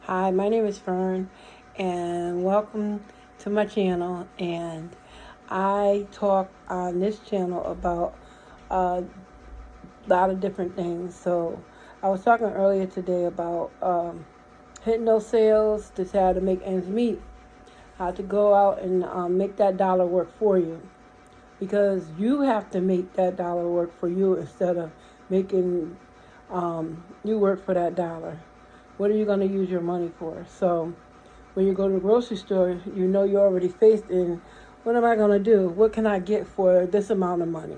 Hi, my name is Fern, and welcome to my channel. And I talk on this channel about a lot of different things. So I was talking earlier today about hitting those sales to how to make ends meet, how to go out and make that dollar work for you, because you have to make that dollar work for you instead of making you work for that dollar. What are you going to use your money for? So when you go to the grocery store, you know you're already faced in, what am I going to do? What can I get for this amount of money?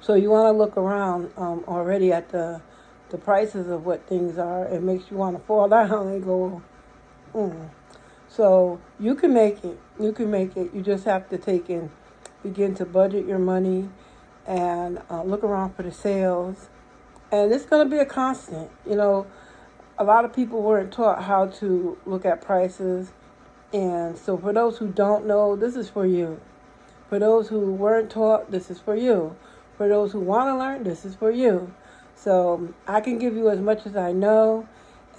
So you want to look around already at the prices of what things are. It makes you want to fall down and go, mm. So you can make it. You can make it. You just have to begin to budget your money and look around for the sales. And it's going to be a constant. A lot of people weren't taught how to look at prices. And so for those who don't know, this is for you. For those who weren't taught, this is for you. For those who want to learn, this is for you. So I can give you as much as I know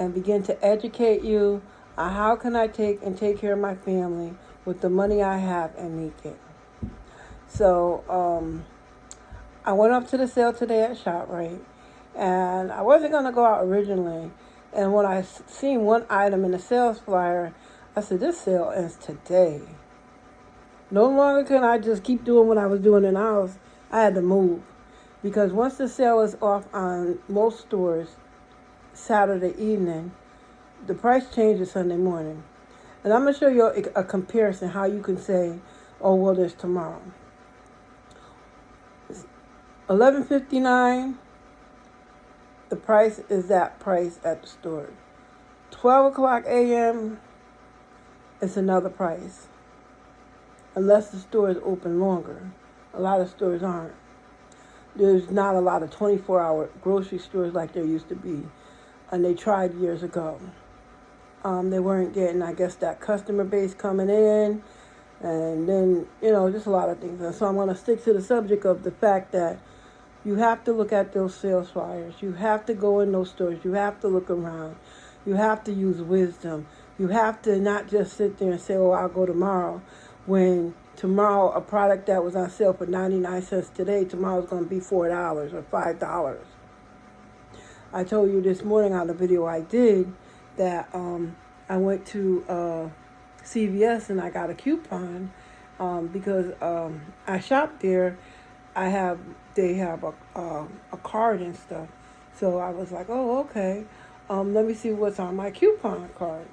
and begin to educate you on how can I take care of my family with the money I have and make it. So I went up to the sale today at ShopRite, and I wasn't going to go out originally. And when I seen one item in the sales flyer, I said, this sale ends today. No longer can I just keep doing what I was doing in the house. I had to move. Because once the sale is off on most stores Saturday evening, the price changes Sunday morning. And I'm going to show you a comparison how you can say, oh, well, there's tomorrow. $11.59. The price is that price at the store. 12 o'clock a.m. it's another price. Unless the store is open longer. A lot of stores aren't. There's not a lot of 24-hour grocery stores like there used to be. And they tried years ago. They weren't getting, I guess, that customer base coming in. And then, just a lot of things. And so I'm going to stick to the subject of the fact that you have to look at those sales flyers. You have to go in those stores. You have to look around. You have to use wisdom. You have to not just sit there and say, oh, I'll go tomorrow. When tomorrow a product that was on sale for 99 cents today, tomorrow is going to be $4 or $5. I told you this morning on the video I did that I went to CVS and I got a coupon because I shopped there. They have a card and stuff. So I was like, oh, okay. Let me see what's on my coupon card.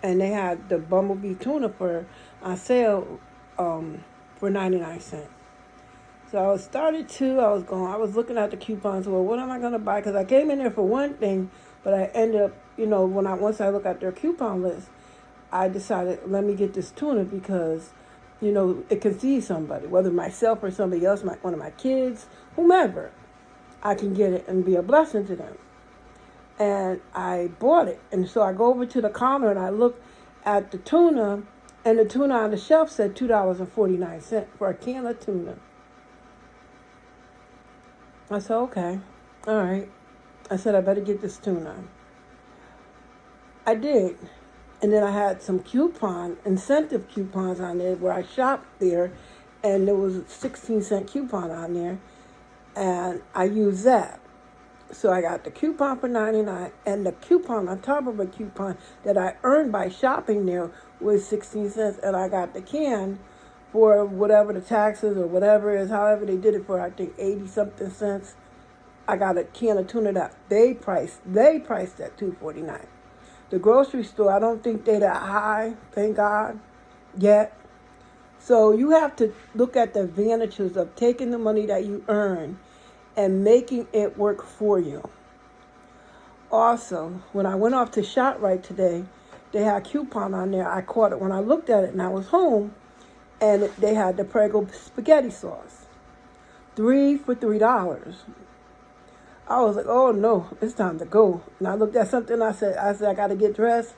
And they had the Bumblebee tuna on sale for 99 cents. So I was looking at the coupons. Well, what am I going to buy? Because I came in there for one thing, but I ended up, once I look at their coupon list, I decided, let me get this tuna because it can see somebody, whether myself or somebody else, one of my kids, whomever. I can get it and be a blessing to them. And I bought it. And so I go over to the counter and I look at the tuna, and the tuna on the shelf said $2.49 for a can of tuna. I said, okay, all right. I said, I better get this tuna. I did. And then I had some incentive coupons on there where I shopped there, and there was a 16-cent coupon on there, and I used that. So I got the coupon for 99, and the coupon on top of a coupon that I earned by shopping there was 16 cents, and I got the can for whatever the taxes or whatever it is, however they did it for, I think 80-something cents. I got a can of tuna that they priced at $2.49. The grocery store, I don't think they're that high, thank God, yet. So you have to look at the advantages of taking the money that you earn and making it work for you. Also, when I went off to ShopRite today, they had a coupon on there. I caught it when I looked at it and I was home, and they had the Prego spaghetti sauce. 3 for $3. I was like, oh no, it's time to go. And I looked at something, I said, I got to get dressed.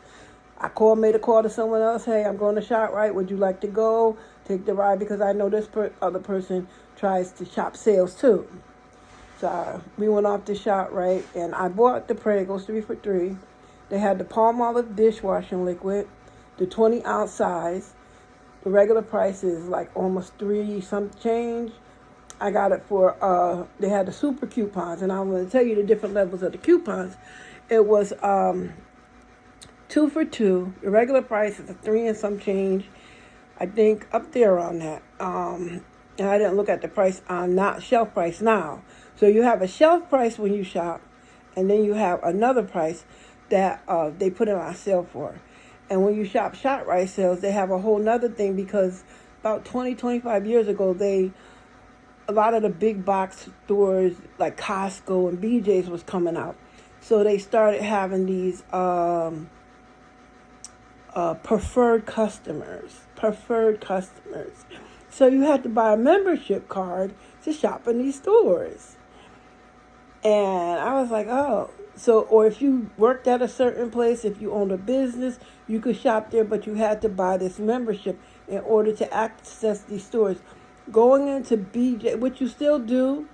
Made a call to someone else. Hey, I'm going to ShopRite. Would you like to go? Take the ride, because I know this other person tries to shop sales too. So we went off to ShopRite, and I bought the Pregos 3 for $3. They had the Palmolive dishwashing liquid, the 20-ounce size. The regular price is like almost 3 some change. I got it for, they had the super coupons, and I'm going to tell you the different levels of the coupons. It was 2 for 2. The regular price is a 3 and some change. I think up there on that. And I didn't look at the price on not shelf price now. So you have a shelf price when you shop, and then you have another price that they put it on sale for. And when you shop ShopRite sales, they have a whole nother thing, because about 25 years ago, a lot of the big box stores like Costco and BJ's was coming out. So they started having these preferred customers. So you had to buy a membership card to shop in these stores. And I was like, oh. So, or if you worked at a certain place, if you owned a business, you could shop there, but you had to buy this membership in order to access these stores. Going into BJ, which you still do,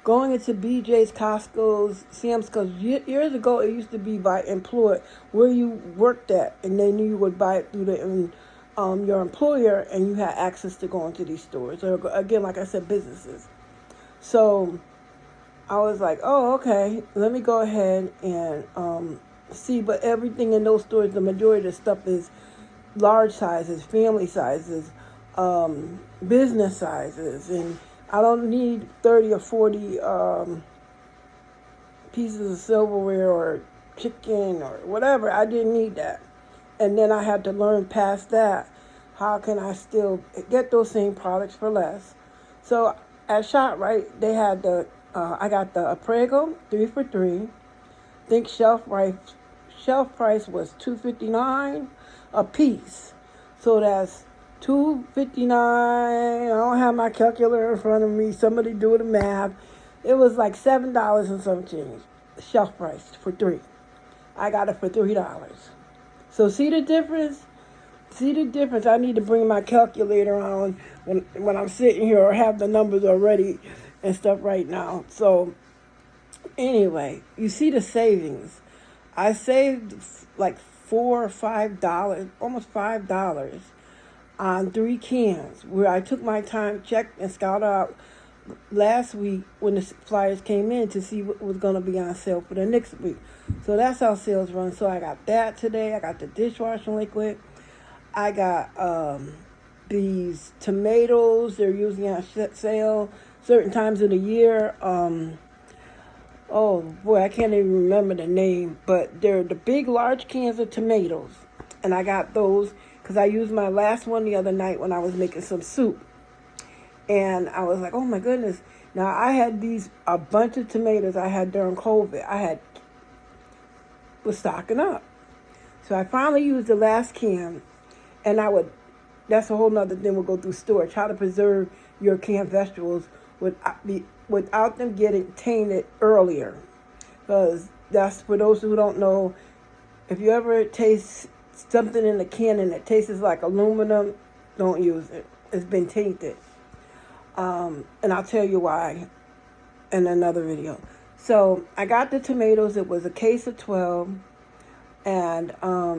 going into BJ's, Costco's, Sam's Club. Years ago, it used to be by employer, where you worked at, and they knew you would buy it through your employer, and you had access to go into these stores. Or again, like I said, businesses. So I was like, oh, okay, let me go ahead and see. But everything in those stores, the majority of the stuff is large sizes, family sizes, business sizes, and I don't need 30 or 40 pieces of silverware or chicken or whatever. I didn't need that. And then I had to learn past that, how can I still get those same products for less. So at ShopRite, they had I got the Prego 3 for $3. I think shelf price was $2.59 a piece. So that's $2.59. I don't have my calculator in front of me. Somebody do the math. It was like $7 and some change. Shelf price for 3. I got it for $3. So see the difference? I need to bring my calculator on when I'm sitting here, or have the numbers already and stuff right now. So anyway, you see the savings. I saved like $4 or $5, almost $5 on 3 cans, where I took my time, checked, and scouted out last week when the flyers came in to see what was going to be on sale for the next week. So that's how sales run. So I got that today. I got the dishwashing liquid. I got these tomatoes. They're usually on sale certain times of the year. Oh boy, I can't even remember the name, but they're the big, large cans of tomatoes. And I got those because I used my last one the other night when I was making some soup. And I was like, oh my goodness. Now I had a bunch of tomatoes I had during COVID. Was stocking up. So I finally used the last can, and that's a whole nother thing, we'll go through storage, how to preserve your canned vegetables without them getting tainted earlier. Because that's, for those who don't know, if you ever taste something in a can and it tastes like aluminum, don't use it. It's been tainted. And I'll tell you why in another video. So I got the tomatoes. It was a case of 12, and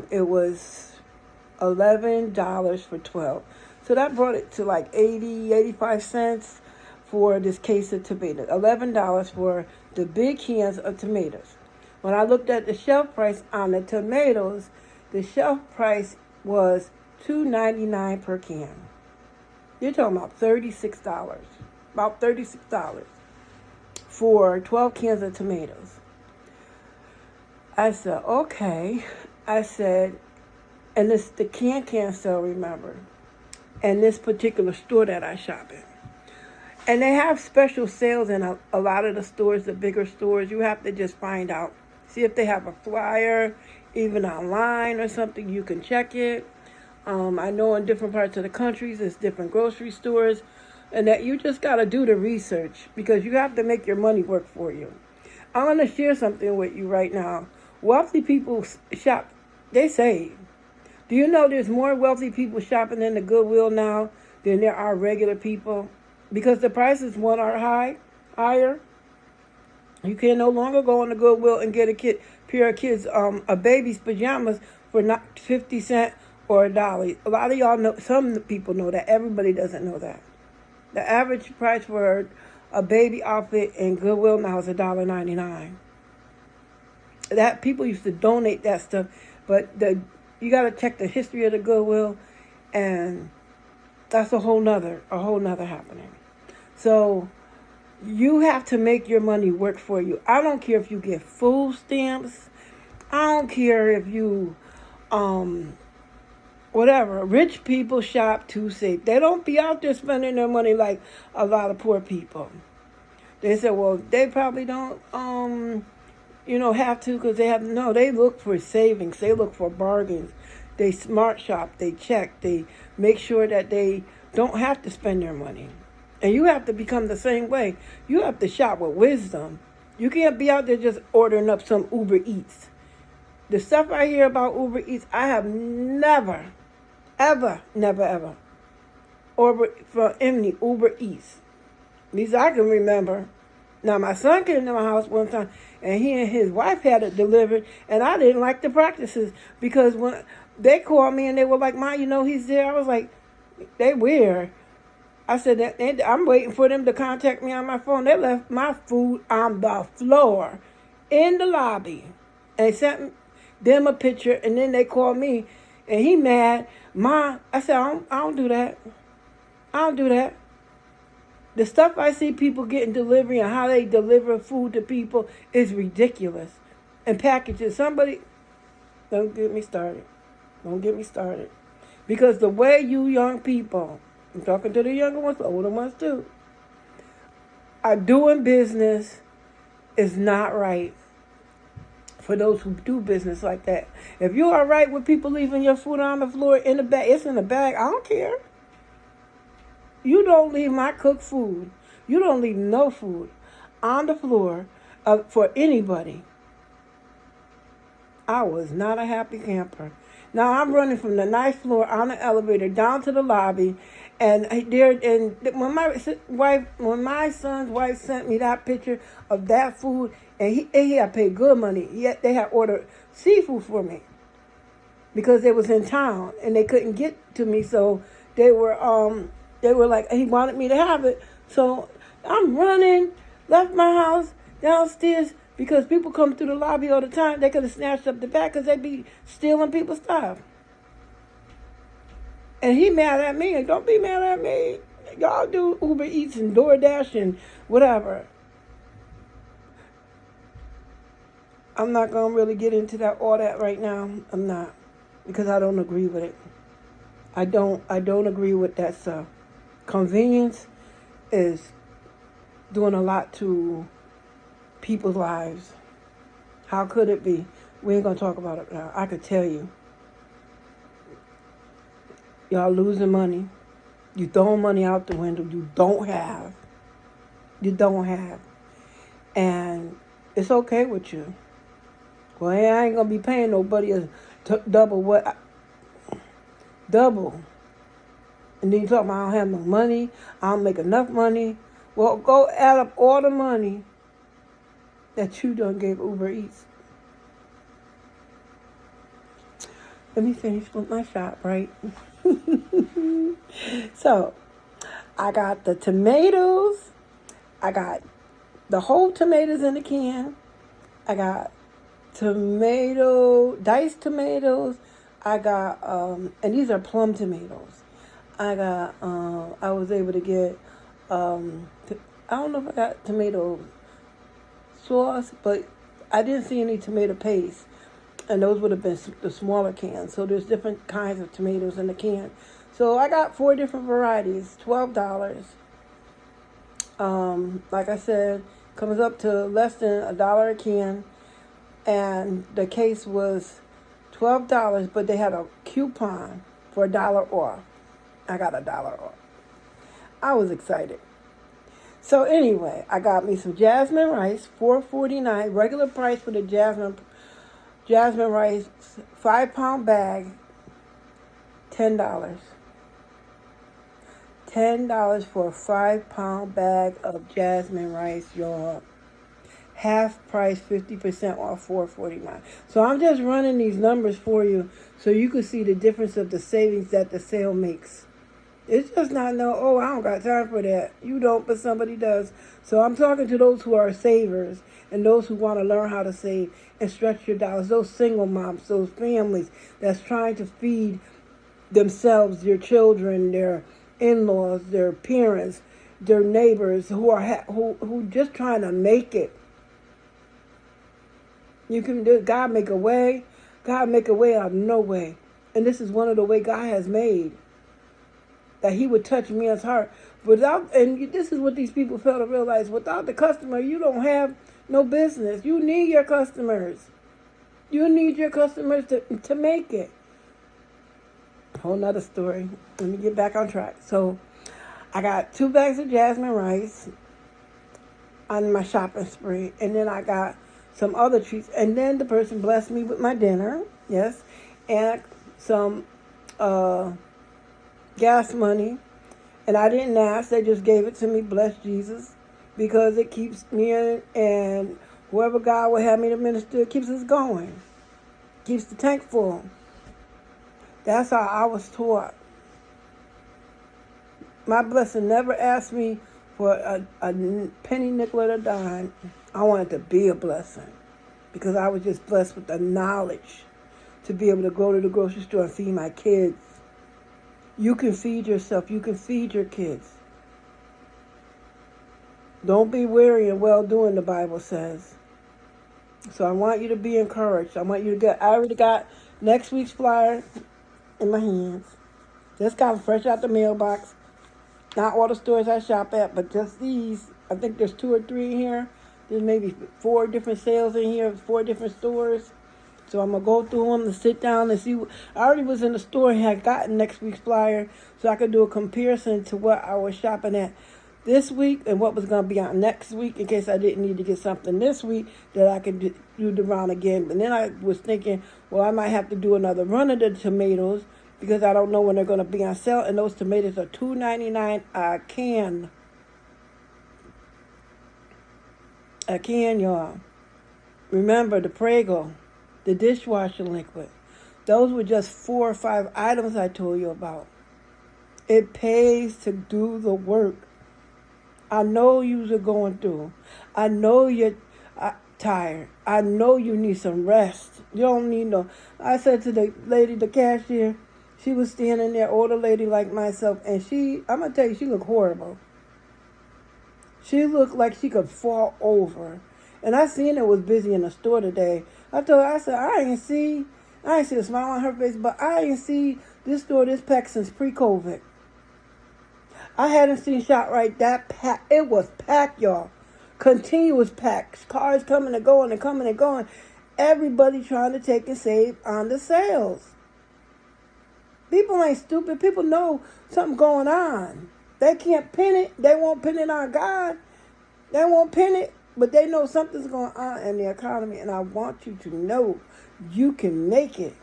it was $11 for 12. So that brought it to like 85 cents for this case of tomatoes. $11 for the big cans of tomatoes. When I looked at the shelf price on the tomatoes, the shelf price was $2.99 per can. You're talking about $36. About $36 for 12 cans of tomatoes. I said, okay. I said, and this the can sale, remember, and this particular store that I shop in. And they have special sales in a lot of the stores, the bigger stores. You have to just find out. See if they have a flyer, even online or something. You can check it. I know in different parts of the country, there's different grocery stores, and that you just got to do the research, because you have to make your money work for you. I'm going to share something with you right now. Wealthy people shop, they save. Do you know there's more wealthy people shopping in the Goodwill now than there are regular people? Because the prices, one, are higher. You can no longer go in the Goodwill and get a pair of kids a baby's pajamas for not 50 cents or $1. A lot of y'all know. Some people know that. Everybody doesn't know that. The average price for a baby outfit in Goodwill now is $1.99. That people used to donate that stuff, but you got to check the history of the Goodwill, and that's a whole nother happening. So you have to make your money work for you. I don't care if you get food stamps. I don't care if you whatever. Rich people shop too safe. They don't be out there spending their money like a lot of poor people. They say, well, they probably don't have to, because they look for savings. They look for bargains. They smart shop. They check. They make sure that they don't have to spend their money. And you have to become the same way. You have to shop with wisdom. You can't be out there just ordering up some Uber Eats. The stuff I hear about Uber Eats, I have never ordered from any Uber Eats. At least I can remember. Now, my son came to my house one time, and he and his wife had it delivered, and I didn't like the practices, because when they called me and they were like, "Ma, he's there," I was like, they weird. I said, I'm waiting for them to contact me on my phone. They left my food on the floor in the lobby, and sent them a picture, and then they called me, and he mad. Ma, I said, I don't do that. I don't do that. The stuff I see people getting delivery and how they deliver food to people is ridiculous. And packages. Somebody, don't get me started. Don't get me started. Because the way you young people, I'm talking to the younger ones, the older ones too, are doing business is not right for those who do business like that. If you're all right with people leaving your food on the floor in the bag, it's in the bag, I don't care. You don't leave my cooked food. You don't leave no food on the floor for anybody. I was not a happy camper. Now I'm running from the ninth floor on the elevator down to the lobby, and when my son's wife sent me that picture of that food, and he had paid good money. They had ordered seafood for me because they was in town and they couldn't get to me, so they were like, he wanted me to have it. So I'm running, left my house downstairs, because people come through the lobby all the time. They could have snatched up the bag because they be stealing people's stuff. And he mad at me. And don't be mad at me. Y'all do Uber Eats and DoorDash and whatever. I'm not going to really get into all that right now. I'm not. Because I don't agree with it. I don't agree with that stuff. Convenience is doing a lot to people's lives. How could it be? We ain't gonna talk about it now. I could tell you. Y'all losing money. You throwing money out the window you don't have. You don't have. And it's okay with you. Well, I ain't gonna be paying nobody double. And then you talk about I don't have no money. I don't make enough money. Well, go add up all the money that you done gave Uber Eats. Let me finish with my shop, right? So, I got the tomatoes. I got the whole tomatoes in the can. I got diced tomatoes. I got, and these are plum tomatoes. I was able to get, I don't know if I got tomato sauce, but I didn't see any tomato paste, and those would have been the smaller cans. So there's different kinds of tomatoes in the can. So I got 4 different varieties, $12. Like I said, comes up to less than $1 a can, and the case was $12, but they had a coupon for $1 off. I got $1 off. I was excited. So anyway, I got me some jasmine rice, $4.49, regular price for the jasmine rice, 5-pound bag, $10. $10 for a 5-pound bag of jasmine rice, y'all. half price, 50% off, $4.49. So I'm just running these numbers for you so you can see the difference of the savings that the sale makes. It's just not I don't got time for that. You don't, but somebody does. So I'm talking to those who are savers and those who want to learn how to save and stretch your dollars. Those single moms, those families that's trying to feed themselves, their children, their in-laws, their parents, their neighbors who are who just trying to make it. You can do God make a way. God make a way out of no way. And this is one of the way God has made. That he would touch men's heart. And this is what these people fail to realize. Without the customer, you don't have no business. You need your customers. You need your customers to make it. Whole nother story. Let me get back on track. So, I got 2 bags of jasmine rice on my shopping spree. And then I got some other treats. And then the person blessed me with my dinner. Yes. And some gas money, and I didn't ask. They just gave it to me. Bless Jesus, because it keeps me in, and whoever God will have me to minister, it keeps us going, keeps the tank full. That's how I was taught. My blessing never asked me for a penny, nickel, or a dime. I wanted to be a blessing because I was just blessed with the knowledge to be able to go to the grocery store and feed my kids. You can feed yourself. You can feed your kids. Don't be weary in well-doing, the Bible says. So I want you to be encouraged. I want you to get, I already got next week's flyer in my hands. Just got them fresh out the mailbox. Not all the stores I shop at, but just these. I think there's 2 or 3 in here. There's maybe 4 different sales in here, 4 different stores. So I'm going to go through them and sit down and see. I already was in the store and had gotten next week's flyer so I could do a comparison to what I was shopping at this week and what was going to be out next week in case I didn't need to get something this week that I could do the round again. But then I was thinking, well, I might have to do another run of the tomatoes because I don't know when they're going to be on sale. And those tomatoes are $2.99 a can. A can, y'all. Remember the Prego. The dishwasher liquid. Those were just 4 or 5 items I told you about. It pays to do the work. I know you're going through. I know you're tired. I know you need some rest. You don't need no. I said to the lady, the cashier, she was standing there, older lady like myself, and I'm going to tell you, she looked horrible. She looked like she could fall over. And I seen it was busy in the store today. I said, I ain't see a smile on her face, but I ain't see this store this packed since pre-COVID. I hadn't seen ShopRite that packed. It was packed, y'all. Continuous packs. Cars coming and going and coming and going. Everybody trying to take and save on the sales. People ain't stupid. People know something going on. They can't pin it. They won't pin it on God. They won't pin it. But they know something's going on in the economy, and I want you to know you can make it.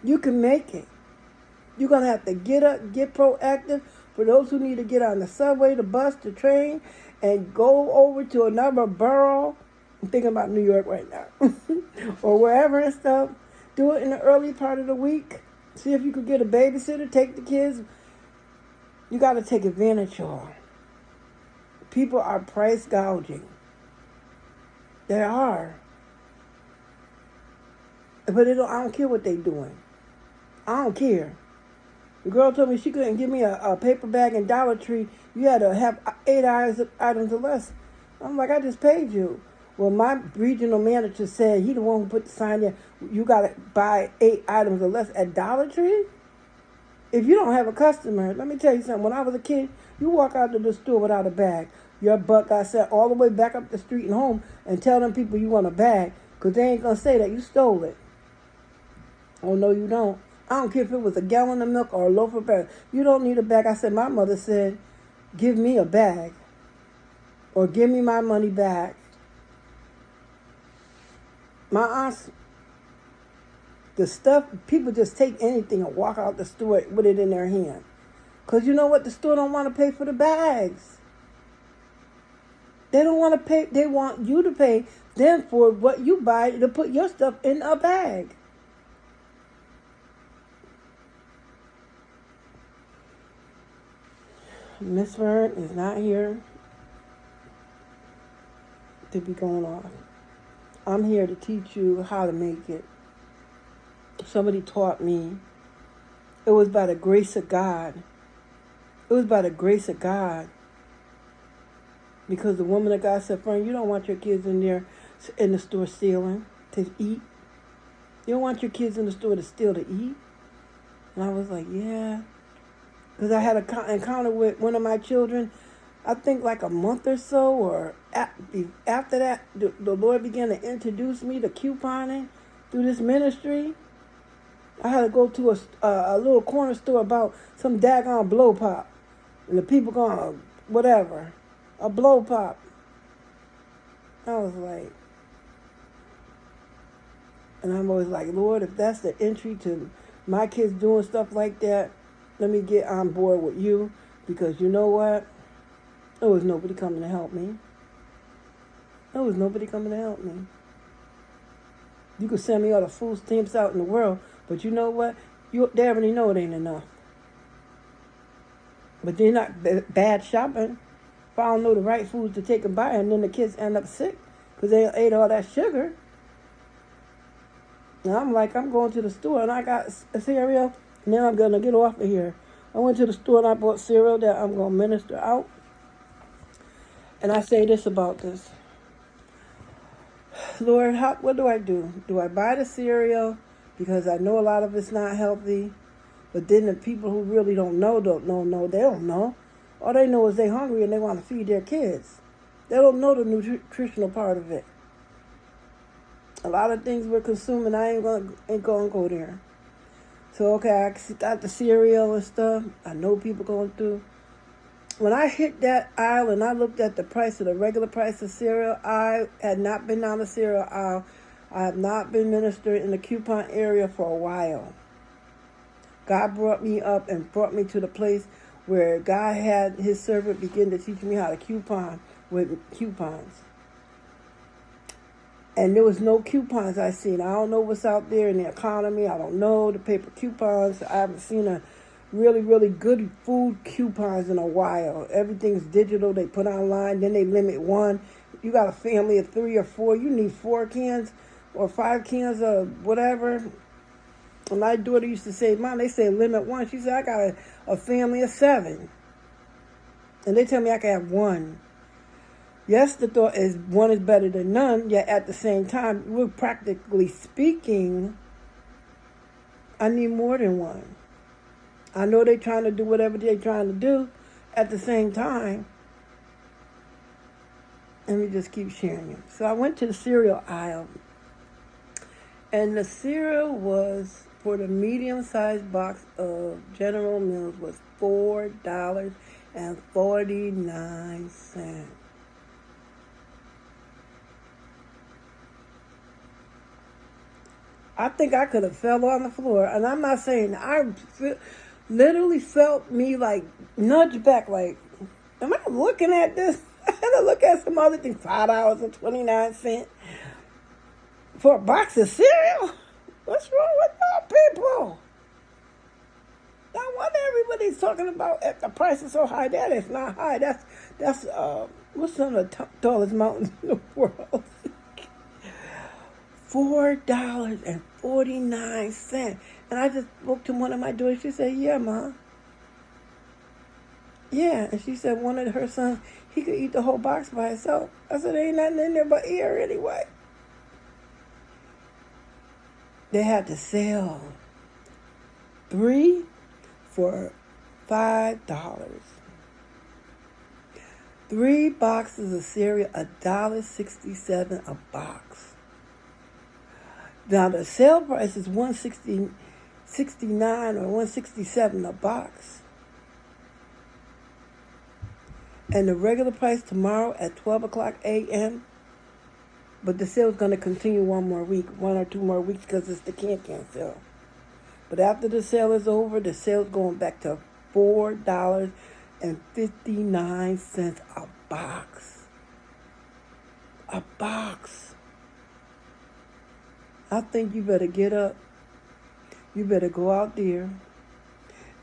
You can make it. You're going to have to get up, get proactive. For those who need to get on the subway, the bus, the train, and go over to another borough. I'm thinking about New York right now. Or wherever and stuff. Do it in the early part of the week. See if you could get a babysitter, take the kids. You got to take advantage, y'all. People are price gouging. They are. But I don't care what they're doing. I don't care. The girl told me she couldn't give me a paper bag in Dollar Tree. You had to have 8 items or less. I'm like, I just paid you. Well, my regional manager said he the one who put the sign there. You got to buy 8 items or less at Dollar Tree? If you don't have a customer, let me tell you something. When I was a kid, you walk out of the store without a bag. Your butt got sent all the way back up the street and home and tell them people you want a bag because they ain't going to say that you stole it. Oh, no, you don't. I don't care if it was a gallon of milk or a loaf of bread. You don't need a bag. I said, my mother said, give me a bag or give me my money back. My aunts, the stuff, people just take anything and walk out the store with it in their hand. Because you know what? The store don't want to pay for the bags. They don't want to pay. They want you to pay them for what you buy to put your stuff in a bag. Miss Vern is not here to be going off. I'm here to teach you how to make it. Somebody taught me. It was by the grace of God. It was by the grace of God. Because the woman of God said, "Friend, you don't want your kids in there in the store stealing to eat. You don't want your kids in the store to steal to eat." And I was like, yeah. Because I had an encounter with one of my children, I think like a month or so, or after that, the Lord began to introduce me to couponing through this ministry. I had to go to a little corner store about some daggone blow pop. And the people going, whatever, a blow pop. I was like, and I'm always like, Lord, if that's the entry to my kids doing stuff like that, let me get on board with you. Because you know what? There was nobody coming to help me. There was nobody coming to help me. You could send me all the food stamps out in the world, but you know what? They already know it ain't enough. But they're not bad shopping. If I don't know the right foods to take and buy, and then the kids end up sick because they ate all that sugar. And I'm like, I'm going to the store and I got a cereal. Now I'm going to get off of here. I went to the store and I bought cereal that I'm going to minister out. And I say this about this. Lord, what do I do? Do I buy the cereal because I know a lot of it's not healthy? But then the people who really don't know. They don't know. All they know is they're hungry and they want to feed their kids. They don't know the nutritional part of it. A lot of things we're consuming, I ain't gonna go there. So, okay, I got the cereal and stuff. I know people going through. When I hit that aisle and I looked at the price of the regular price of cereal, I had not been down the cereal aisle. I have not been ministering in the coupon area for a while. God brought me up and brought me to the place where God had his servant begin to teach me how to coupon with coupons. And there was no coupons I seen. I don't know what's out there in the economy. I don't know the paper coupons. I haven't seen a really, really good food coupons in a while. Everything's digital. They put online. Then they limit one. You got a family of 3 or 4. You need 4 cans or 5 cans of whatever. And my daughter used to say, Mom, they say limit 1. She said, I got a family of 7. And they tell me I can have 1. Yes, the thought is 1 is better than none, yet at the same time, we're practically speaking, I need more than 1. I know they're trying to do whatever they're trying to do. At the same time, let me just keep sharing you. So I went to the cereal aisle, and the cereal was, for the medium-sized box of General Mills, was $4.49. I think I could have fell on the floor. And I'm not saying, literally felt me like nudge back, like, am I looking at this? I had to look at some other thing, $5.29 for a box of cereal. What's wrong with y'all people? No wonder everybody's talking about if the price is so high. That is not high. That's what's one of the tallest mountains in the world? $4.49. And I just spoke to one of my daughters. She said, yeah, Mom. Yeah. And she said one of her sons, he could eat the whole box by himself. I said, there ain't nothing in there but air anyway. They had to sell 3 for $5. 3 boxes of cereal, $1.67 a box. Now the sale price is $1.69 or $1.67 a box. And the regular price tomorrow at 12 o'clock a.m. But the sale is going to continue 1 more week, 1 or 2 more weeks, because it's the can sale. But after the sale is over, the sale's going back to $4.59 a box. A box. I think you better get up. You better go out there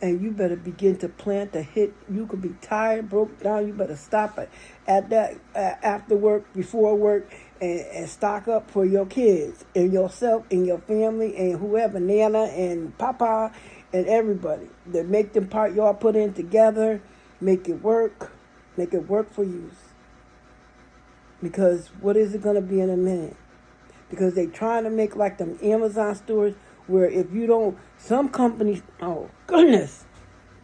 and you better begin to plant a hit. You could be tired, broke down. You better stop at that after work, before work, and stock up for your kids and yourself and your family and whoever, Nana and Papa and everybody. That make them part y'all put in together. Make it work. Make it work for you. Because what is it going to be in a minute? Because they trying to make like them Amazon stores where if you don't, some companies, oh goodness,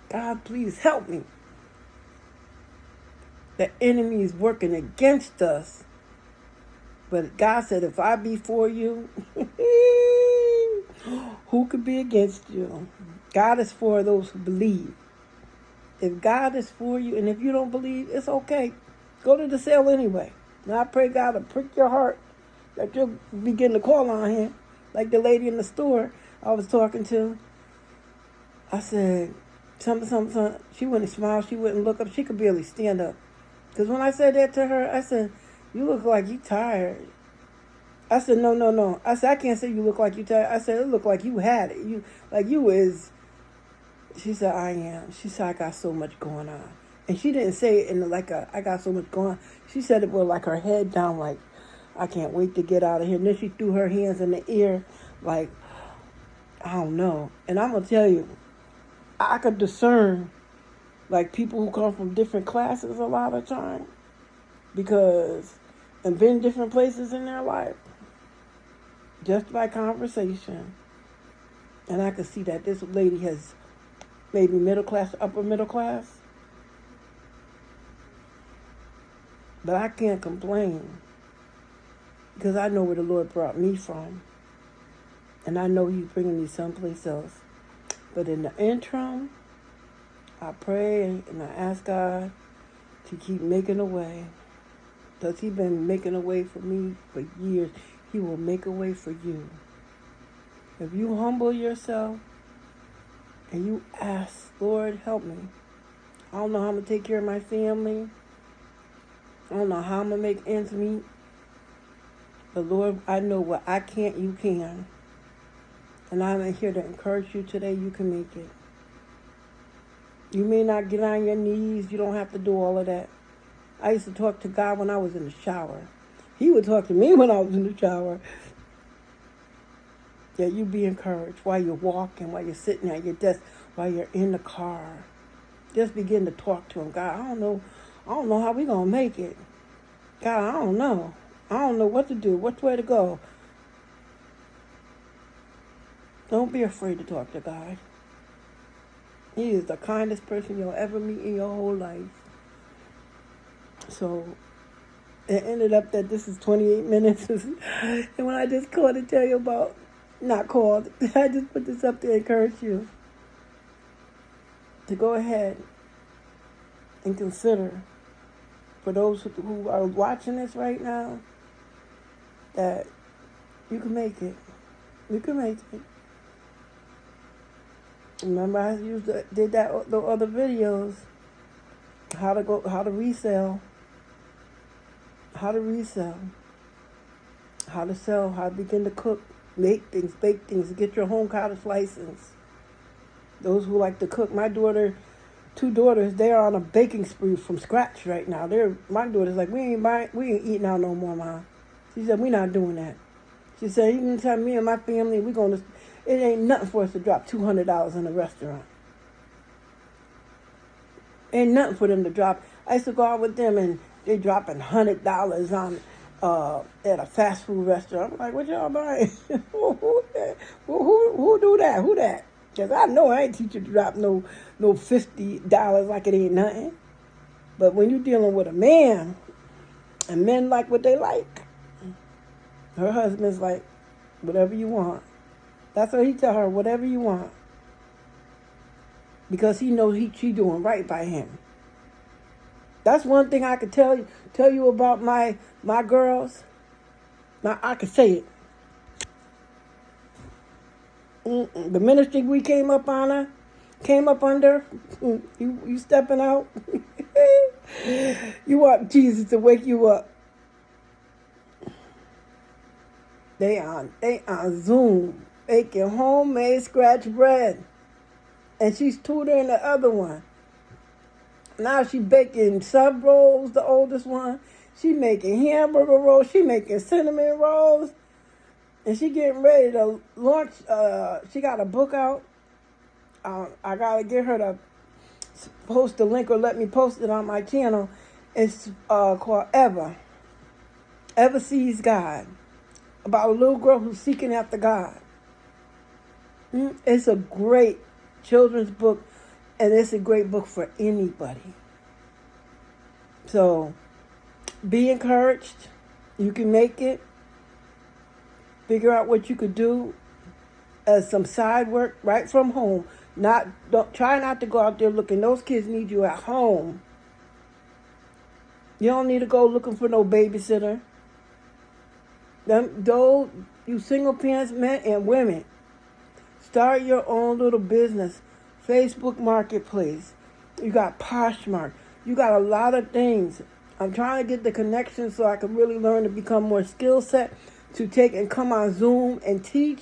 God please help me. The enemy is working against us. But God said, if I be for you, who could be against you? God is for those who believe. If God is for you, and if you don't believe, it's okay. Go to the sale anyway. Now I pray God to prick your heart that you'll begin to call on him. Like the lady in the store I was talking to. I said, something. She wouldn't smile. She wouldn't look up. She could barely stand up. Because when I said that to her, I said, you look like you tired. I said, no. I said, I can't say you look like you tired. I said, it looked like you had it. You is. She said, I am. She said, I got so much going on. And she didn't say it in like I got so much going on. She said it with like her head down, like, I can't wait to get out of here. And then she threw her hands in the air, like, I don't know. And I'm going to tell you, I could discern, like, people who come from different classes a lot of time. Because, and been different places in their life. Just by conversation. And I could see that this lady has maybe middle class, upper middle class. But I can't complain. Because I know where the Lord brought me from. And I know he's bringing me someplace else. But in the interim, I pray and I ask God to keep making a way. Because he's been making a way for me for years. He will make a way for you. If you humble yourself and you ask, Lord, help me. I don't know how I'm going to take care of my family. I don't know how I'm going to make ends meet. But Lord, I know what I can't, you can. And I'm here to encourage you today. You can make it. You may not get on your knees. You don't have to do all of that. I used to talk to God when I was in the shower. He would talk to me when I was in the shower. Yeah, you be encouraged while you're walking, while you're sitting at your desk, while you're in the car. Just begin to talk to him. God, I don't know how we're going to make it. God, I don't know. I don't know what to do, which way to go. Don't be afraid to talk to God. He is the kindest person you'll ever meet in your whole life. So, it ended up that this is 28 minutes. And when I just called to tell you about, not called, I just put this up to encourage you to go ahead and consider, for those who are watching this right now, that you can make it. You can make it. Remember, I did that the other videos, how to resell, how to sell, how to begin to cook, make things, bake things, get your home cottage license. Those who like to cook, my daughter, 2 daughters, they are on a baking spree from scratch right now. My daughter's like, we ain't eating out no more, Mom. She said, we're not doing that. She said, even time me and my family, it ain't nothing for us to drop $200 in a restaurant. Ain't nothing for them to drop. I used to go out with them and they dropping $100 on at a fast food restaurant. I'm like, what y'all buying? who do that? Who that? Because I know I ain't teach you to drop no $50 like it ain't nothing. But when you're dealing with a man, and men like what they like, her husband's like, whatever you want. That's what he tell her, whatever you want. Because he knows she doing right by him. That's one thing I could tell you about my girls. Now I could say it. The ministry we came up under, you stepping out. You want Jesus to wake you up. They on Zoom making homemade scratch bread. And she's tutoring the other one. Now she's baking sub rolls, the oldest one. She making hamburger rolls. She making cinnamon rolls. And she getting ready to launch. She got a book out. I got to get her to post the link or let me post it on my channel. It's called Eva. Eva Sees God. About a little girl who's seeking after God. It's a great children's book, and it's a great book for anybody. So, be encouraged. You can make it. Figure out what you could do as some side work right from home. Try not to go out there looking. Those kids need you at home. You don't need to go looking for no babysitter. Those, you single parents, men and women, start your own little business. Facebook Marketplace. You got Poshmark. You got a lot of things. I'm trying to get the connection so I can really learn to become more skill set to take and come on Zoom and teach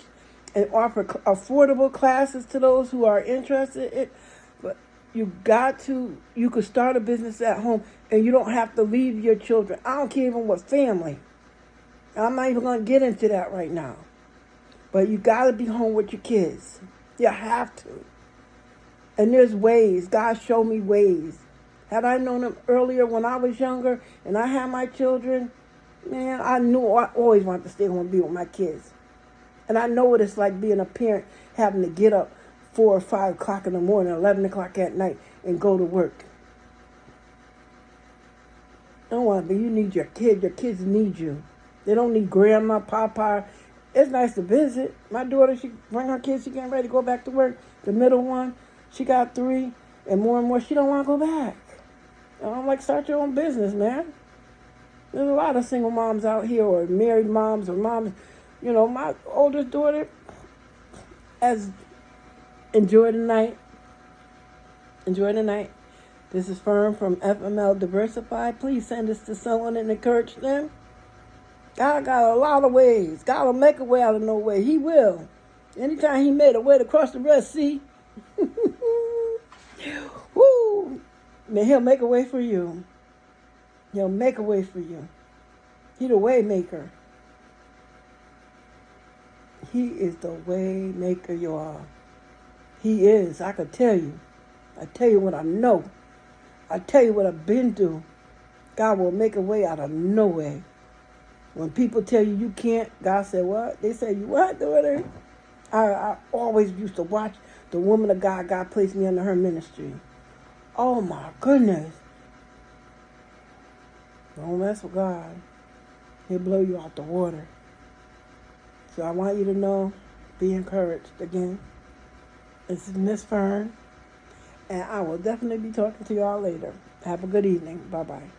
and offer affordable classes to those who are interested in it. But you could start a business at home and you don't have to leave your children. I don't care even what family. I'm not even going to get into that right now. But you got to be home with your kids. You have to. And there's ways. God showed me ways. Had I known them earlier when I was younger and I had my children, man, I knew I always wanted to stay home and be with my kids. And I know what it's like being a parent, having to get up 4 or 5 o'clock in the morning, 11 o'clock at night, and go to work. Don't want to be. You need your kids. Your kids need you. They don't need grandma, papa. It's nice to visit. My daughter, she bring her kids. She getting ready to go back to work. The middle one, she got 3, and more, she don't want to go back. I'm like, start your own business, man. There's a lot of single moms out here, or married moms, or moms. You know, my oldest daughter has enjoyed the night. Enjoy the night. This is Fern from FML Diversified. Please send this to someone and encourage them. God got a lot of ways. God will make a way out of no way. He will. Anytime he made a way to cross the Red Sea, woo, man, he'll make a way for you. He'll make a way for you. He's the way maker. He is the way maker, you are. He is. I could tell you. I tell you what I know. I tell you what I've been through. God will make a way out of no way. When people tell you you can't, God said what? They say, you what, daughter? I always used to watch the woman of God. God placed me under her ministry. Oh my goodness. Don't mess with God. He'll blow you out the water. So I want you to know, be encouraged again. This is Miss Fern. And I will definitely be talking to y'all later. Have a good evening. Bye-bye.